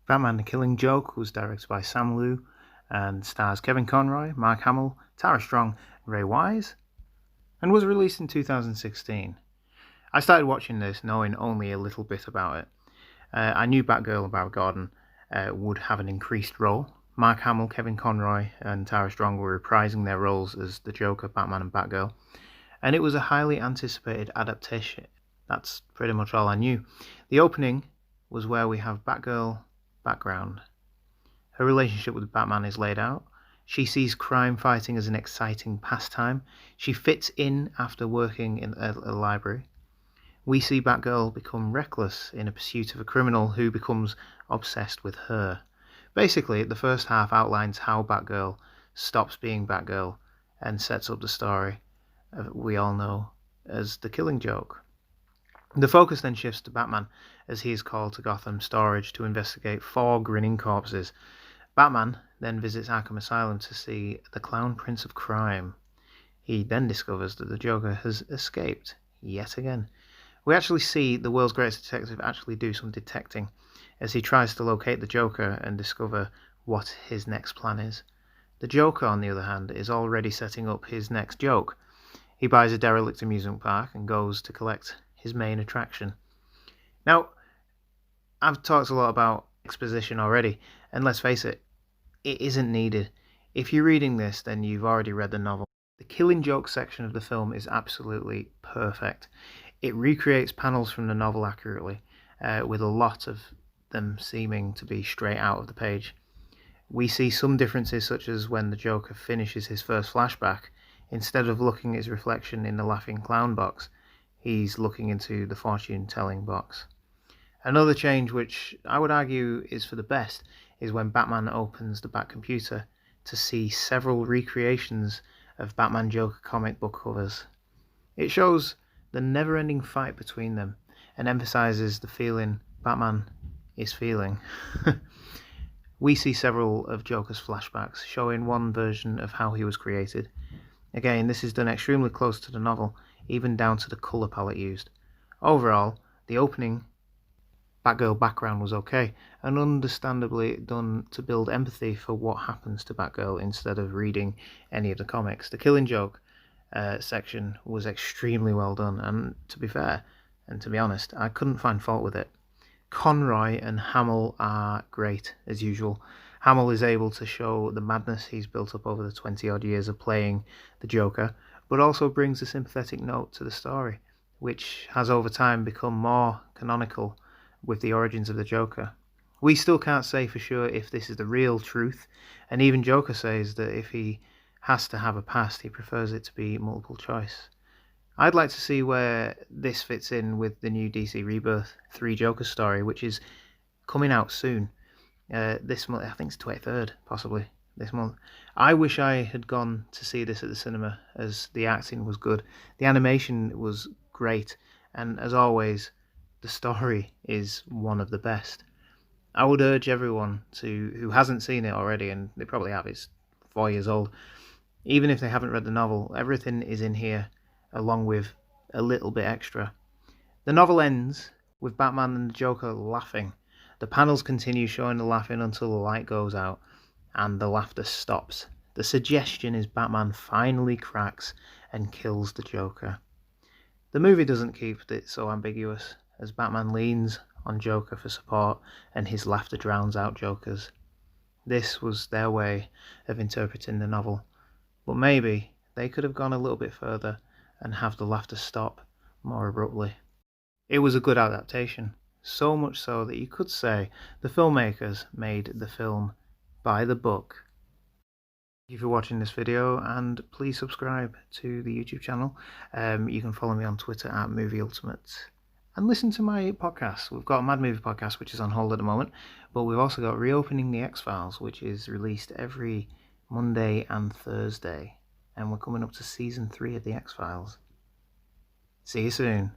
Batman: The Killing Joke was directed by Sam Liu and stars Kevin Conroy, Mark Hamill, Tara Strong, and Ray Wise, and was released in 2016. I started watching this knowing only a little bit about it. I knew Batgirl and Barry Gordon would have an increased role. Mark Hamill, Kevin Conroy, and Tara Strong were reprising their roles as the Joker, Batman, and Batgirl, and it was a highly anticipated adaptation. That's pretty much all I knew. The opening was where we have Batgirl background. Her relationship with Batman is laid out. She sees crime fighting as an exciting pastime. She fits in after working in a library. We see Batgirl become reckless in a pursuit of a criminal who becomes obsessed with her. Basically, the first half outlines how Batgirl stops being Batgirl and sets up the story we all know as The Killing Joke. The focus then shifts to Batman as he is called to Gotham Storage to investigate 4 grinning corpses. Batman then visits Arkham Asylum to see the Clown Prince of Crime. He then discovers that the Joker has escaped yet again. We actually see the world's greatest detective actually do some detecting as he tries to locate the Joker and discover what his next plan is. The Joker, on the other hand, is already setting up his next joke. He buys a derelict amusement park and goes to collect his main attraction. Now, I've talked a lot about exposition already, and let's face it, it isn't needed. If you're reading this, then you've already read the novel. The Killing Joke section of the film is absolutely perfect. It recreates panels from the novel accurately, with a lot of them seeming to be straight out of the page. We see some differences, such as when the Joker finishes his first flashback, instead of looking at his reflection in the laughing clown box, he's looking into the fortune-telling box. Another change, which I would argue is for the best, is when Batman opens the Bat computer to see several recreations of Batman Joker comic book covers. It shows the never-ending fight between them and emphasizes the feeling Batman is feeling. We see several of Joker's flashbacks, showing one version of how he was created. Again, this is done extremely close to the novel, even down to the colour palette used. Overall, the opening Batgirl background was okay, and understandably done to build empathy for what happens to Batgirl instead of reading any of the comics. The Killing Joke section was extremely well done, and to be fair, and to be honest, I couldn't find fault with it. Conroy and Hamill are great, as usual. Hamill is able to show the madness he's built up over the 20-odd years of playing the Joker, but also brings a sympathetic note to the story, which has over time become more canonical with the origins of the Joker. We still can't say for sure if this is the real truth, and even Joker says that if he has to have a past, he prefers it to be multiple choice. I'd like to see where this fits in with the new DC Rebirth 3 Joker story, which is coming out soon. This month, I think it's 23rd, possibly, this month. I wish I had gone to see this at the cinema, as the acting was good, the animation was great, and as always, the story is one of the best. I would urge everyone who hasn't seen it already, and they probably have, it's 4 years old, even if they haven't read the novel, everything is in here, along with a little bit extra. The novel ends with Batman and the Joker laughing. The panels continue showing the laughing until the light goes out and the laughter stops. The suggestion is Batman finally cracks and kills the Joker. The movie doesn't keep it so ambiguous, as Batman leans on Joker for support and his laughter drowns out Joker's. This was their way of interpreting the novel, but maybe they could have gone a little bit further and have the laughter stop more abruptly. It was a good adaptation, so much so that you could say the filmmakers made the film by the book. Thank you for watching this video, and please subscribe to the YouTube channel. You can follow me on Twitter at MovieUltimate and listen to my podcast. We've got a Mad Movie podcast, which is on hold at the moment, but we've also got Reopening the X-Files, which is released every Monday and Thursday, and we're coming up to season 3 of the X-Files. See you soon.